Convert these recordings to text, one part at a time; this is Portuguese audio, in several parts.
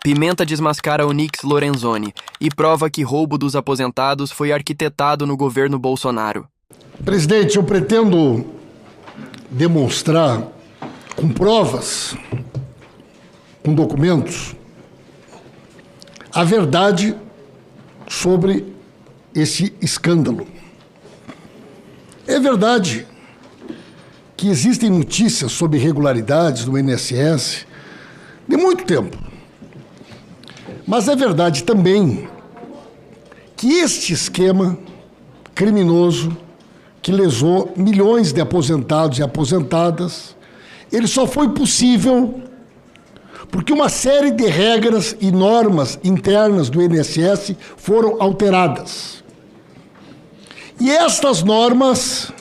Pimenta desmascara Onyx Lorenzoni e prova que roubo dos aposentados foi arquitetado no governo Bolsonaro. Presidente, eu pretendo demonstrar com provas, com documentos, a verdade sobre esse escândalo. É verdade que existem notícias sobre irregularidades do INSS de muito tempo. Mas é verdade também que este esquema criminoso que lesou milhões de aposentados e aposentadas, ele só foi possível porque uma série de regras e normas internas do INSS foram alteradas. E estas normas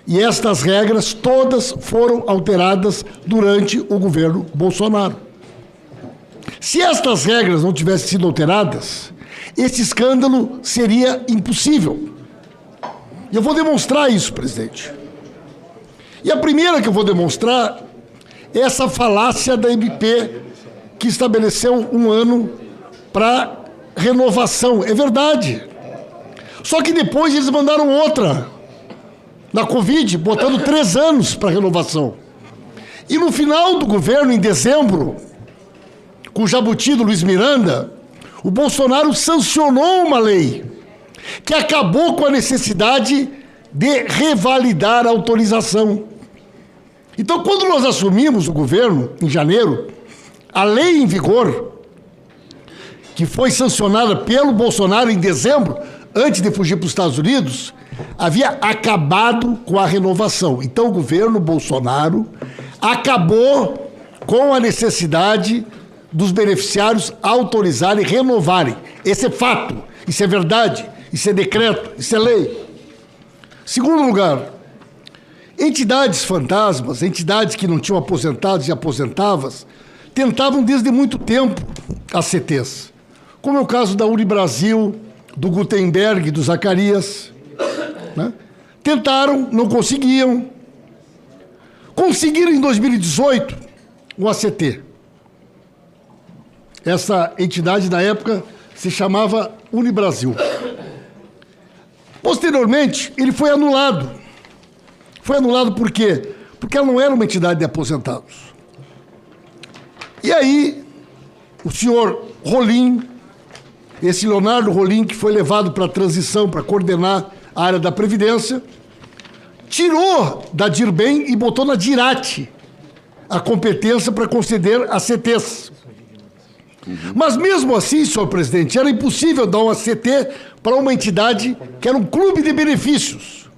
e estas regras todas foram alteradas durante o governo Bolsonaro. Se estas regras não tivessem sido alteradas, esse escândalo seria impossível. E eu vou demonstrar isso, presidente. E a primeira que eu vou demonstrar é essa falácia da MP que estabeleceu um ano para renovação. É verdade. Só que depois eles mandaram outra, na Covid, botando 3 anos para renovação. E no final do governo, em dezembro, com o jabuti do Luiz Miranda, o Bolsonaro sancionou uma lei que acabou com a necessidade de revalidar a autorização. Então, quando nós assumimos o governo, em janeiro, a lei em vigor, que foi sancionada pelo Bolsonaro em dezembro, antes de fugir para os Estados Unidos, havia acabado com a renovação. Então, o governo Bolsonaro acabou com a necessidade dos beneficiários autorizarem e renovarem. Esse é fato, isso é verdade, isso é decreto, isso é lei. Segundo lugar, entidades fantasmas, entidades que não tinham aposentados e aposentadas, tentavam desde muito tempo as CTs, como é o caso da Unibrasil, do Gutenberg, do Zacarias, né? Tentaram, não conseguiam. Conseguiram em 2018 o ACT. Essa entidade, na época, se chamava Unibrasil. Posteriormente, ele foi anulado. Foi anulado por quê? Porque ela não era uma entidade de aposentados. E aí, o senhor Rolim, esse Leonardo Rolim, que foi levado para a transição, para coordenar a área da Previdência, tirou da Dirbem e botou na Dirate a competência para conceder a CTs. Mas mesmo assim, senhor presidente, era impossível dar uma CT para uma entidade que era um clube de benefícios.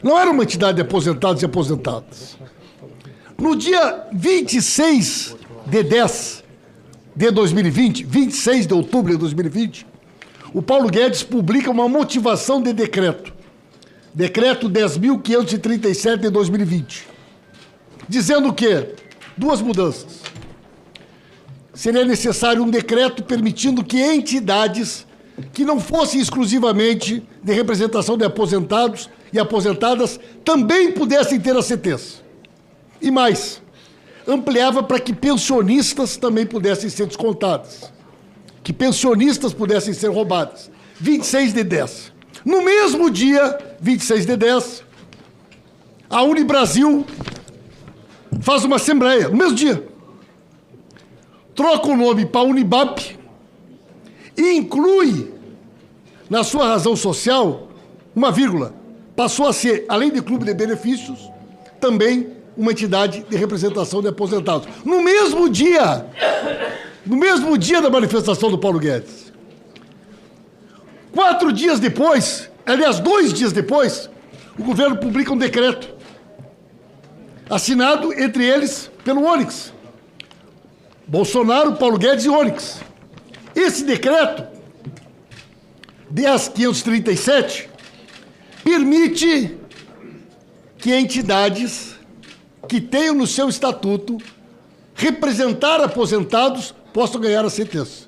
Não era uma entidade de aposentados e aposentadas. No dia 26 de 10 de 2020, 26 de outubro de 2020, o Paulo Guedes publica uma motivação de decreto. Decreto 10.537 de 2020. Dizendo que 2 mudanças. Seria necessário um decreto permitindo que entidades que não fossem exclusivamente de representação de aposentados e aposentadas também pudessem ter as CTs. E mais, ampliava para que pensionistas também pudessem ser descontadas, que pensionistas pudessem ser roubadas. 26 de 10. No mesmo dia, 26 de 10, a Unibrasil faz uma assembleia, no mesmo dia. Troca o nome para Unibap e inclui na sua razão social uma vírgula. Passou a ser, além de clube de benefícios, também uma entidade de representação de aposentados. No mesmo dia da manifestação do Paulo Guedes. 4 dias depois, aliás, 2 dias depois, o governo publica um decreto assinado entre eles pelo Onyx. Bolsonaro, Paulo Guedes e Onyx. Esse decreto, 10.537, permite que entidades que tenham no seu estatuto representar aposentados possam ganhar as CTs.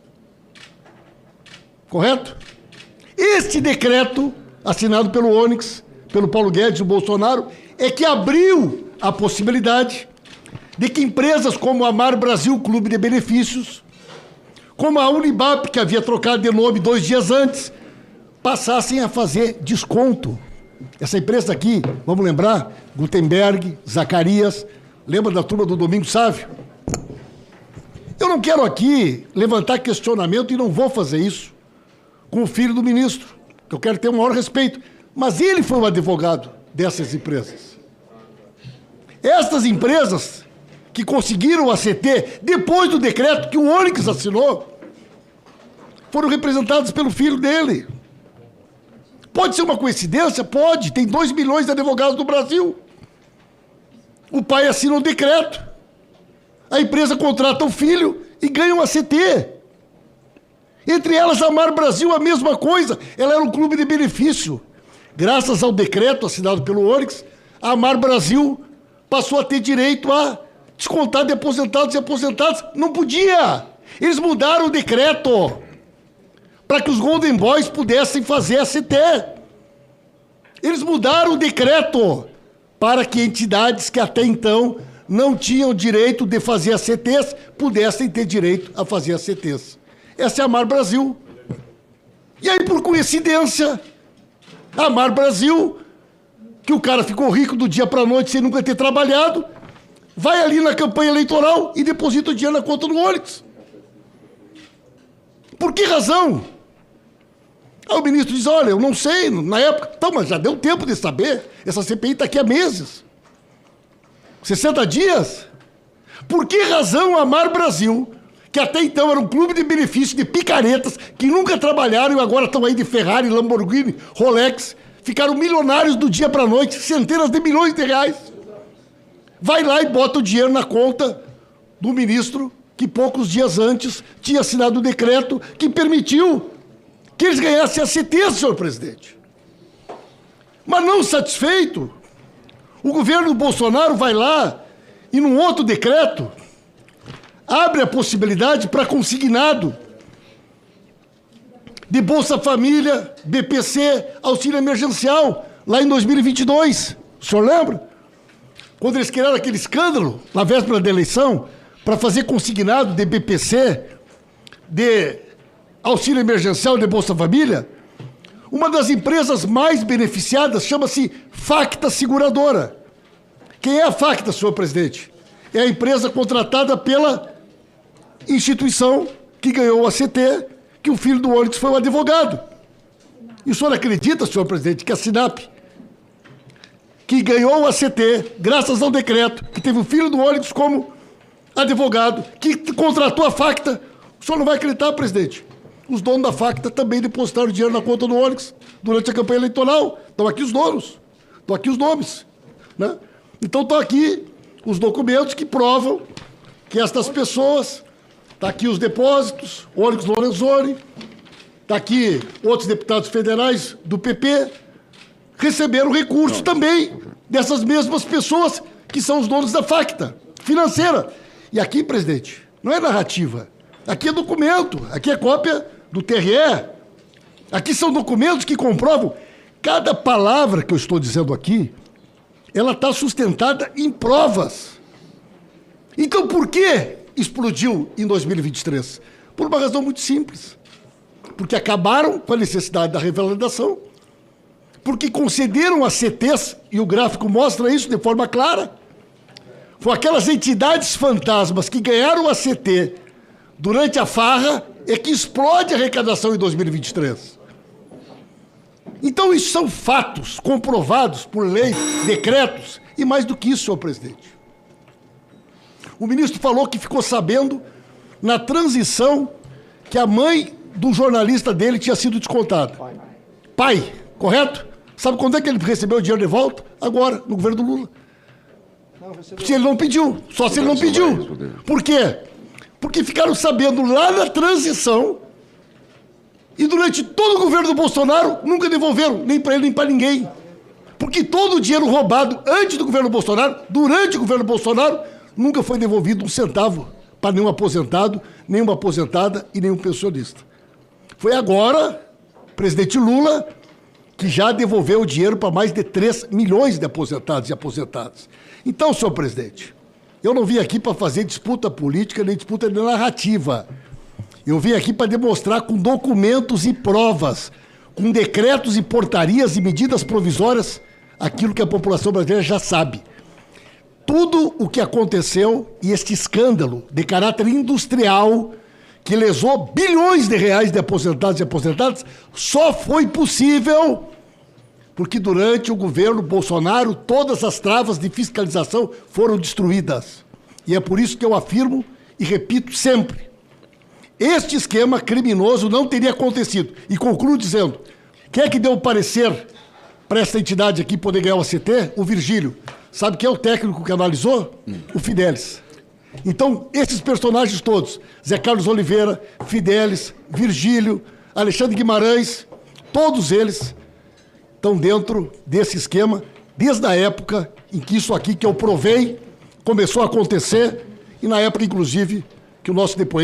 Correto? Este decreto, assinado pelo Onyx, pelo Paulo Guedes e o Bolsonaro, é que abriu a possibilidade de que empresas como a Mar Brasil Clube de Benefícios, como a Unibap, que havia trocado de nome 2 dias antes, passassem a fazer desconto. Essa empresa aqui, vamos lembrar, Gutenberg, Zacarias, lembra da turma do Domingo Sávio? Eu não quero aqui levantar questionamento e não vou fazer isso com o filho do ministro, que eu quero ter o maior respeito. Mas ele foi o advogado dessas empresas. Estas empresas que conseguiram o ACT depois do decreto que o Onyx assinou, foram representadas pelo filho dele. Pode ser uma coincidência? Pode. Tem 2 milhões de advogados no Brasil. O pai assina o decreto. A empresa contrata o filho e ganha um ACT. Entre elas, a Amar Brasil, a mesma coisa. Ela era um clube de benefício. Graças ao decreto assinado pelo Onyx, a Amar Brasil passou a ter direito a descontar de aposentados e aposentadas. Não podia. Eles mudaram o decreto para que os Golden Boys pudessem fazer ACT. Eles mudaram o decreto para que entidades que até então não tinham direito de fazer ACTs pudessem ter direito a fazer ACTs. Essa é a Amar Brasil. E aí, por coincidência, a Amar Brasil, que o cara ficou rico do dia para a noite sem nunca ter trabalhado, vai ali na campanha eleitoral e deposita o dinheiro na conta do Onyx. Por que razão? Aí o ministro diz, olha, eu não sei, na época... Então, mas já deu tempo de saber. Essa CPI está aqui há meses. 60 dias? Por que razão a Amar Brasil, que até então era um clube de benefício de picaretas, que nunca trabalharam e agora estão aí de Ferrari, Lamborghini, Rolex, ficaram milionários do dia para a noite, centenas de milhões de reais, vai lá e bota o dinheiro na conta do ministro que poucos dias antes tinha assinado o decreto que permitiu que eles ganhassem ACT, senhor presidente. Mas não satisfeito, o governo Bolsonaro vai lá e, num outro decreto, abre a possibilidade para consignado de Bolsa Família, BPC, auxílio emergencial, lá em 2022. O senhor lembra? Quando eles criaram aquele escândalo, na véspera da eleição, para fazer consignado de BPC, de auxílio emergencial de Bolsa Família, uma das empresas mais beneficiadas chama-se Facta Seguradora. Quem é a Facta, senhor presidente? É a empresa contratada pela instituição que ganhou o ACT, que o filho do Onyx foi o advogado. E o senhor acredita, senhor presidente, que a Sinap, que ganhou o ACT, graças ao decreto, que teve o filho do Onyx como advogado, que contratou a Facta, o senhor não vai acreditar, presidente? Os donos da Facta também depositaram dinheiro na conta do Onyx durante a campanha eleitoral. Estão aqui os donos, estão aqui os nomes, né? Então estão aqui os documentos que provam que estas pessoas, está aqui os depósitos, Onyx Lorenzoni, está aqui outros deputados federais do PP, receberam recursos também dessas mesmas pessoas que são os donos da Facta financeira. E aqui, presidente, não é narrativa, aqui é documento, aqui é cópia do TRE, aqui são documentos que comprovam cada palavra que eu estou dizendo aqui, ela está sustentada em provas. Então, por que explodiu em 2023? Por uma razão muito simples. Porque acabaram com a necessidade da revalidação, porque concederam ACTs, e o gráfico mostra isso de forma clara. Foram aquelas entidades fantasmas que ganharam o ACT durante a farra é que explode a arrecadação em 2023. Então, isso são fatos comprovados por lei, decretos, e mais do que isso, senhor presidente. O ministro falou que ficou sabendo, na transição, que a mãe do jornalista dele tinha sido descontada. Pai, correto? Sabe quando é que ele recebeu o dinheiro de volta? Agora, no governo do Lula. Se ele não pediu, só se ele não pediu. Por quê? Porque ficaram sabendo lá na transição e durante todo o governo do Bolsonaro nunca devolveram, nem para ele, nem para ninguém. Porque todo o dinheiro roubado antes do governo Bolsonaro, durante o governo Bolsonaro, nunca foi devolvido um centavo para nenhum aposentado, nenhuma aposentada e nenhum pensionista. Foi agora, presidente Lula, que já devolveu o dinheiro para mais de 3 milhões de aposentados e aposentadas. Então, senhor presidente, eu não vim aqui para fazer disputa política nem disputa de narrativa. Eu vim aqui para demonstrar com documentos e provas, com decretos e portarias e medidas provisórias, aquilo que a população brasileira já sabe. Tudo o que aconteceu e este escândalo de caráter industrial que lesou bilhões de reais de aposentados e aposentadas só foi possível porque durante o governo Bolsonaro todas as travas de fiscalização foram destruídas. E é por isso que eu afirmo e repito sempre, este esquema criminoso não teria acontecido. E concluo dizendo, quem é que deu o parecer para essa entidade aqui poder ganhar o ACT? O Virgílio. Sabe quem é o técnico que analisou? O Fidelis. Então, esses personagens todos, Zé Carlos Oliveira, Fidelis, Virgílio, Alexandre Guimarães, todos eles estão dentro desse esquema desde a época em que isso aqui que eu provei começou a acontecer e na época, inclusive, que o nosso depoente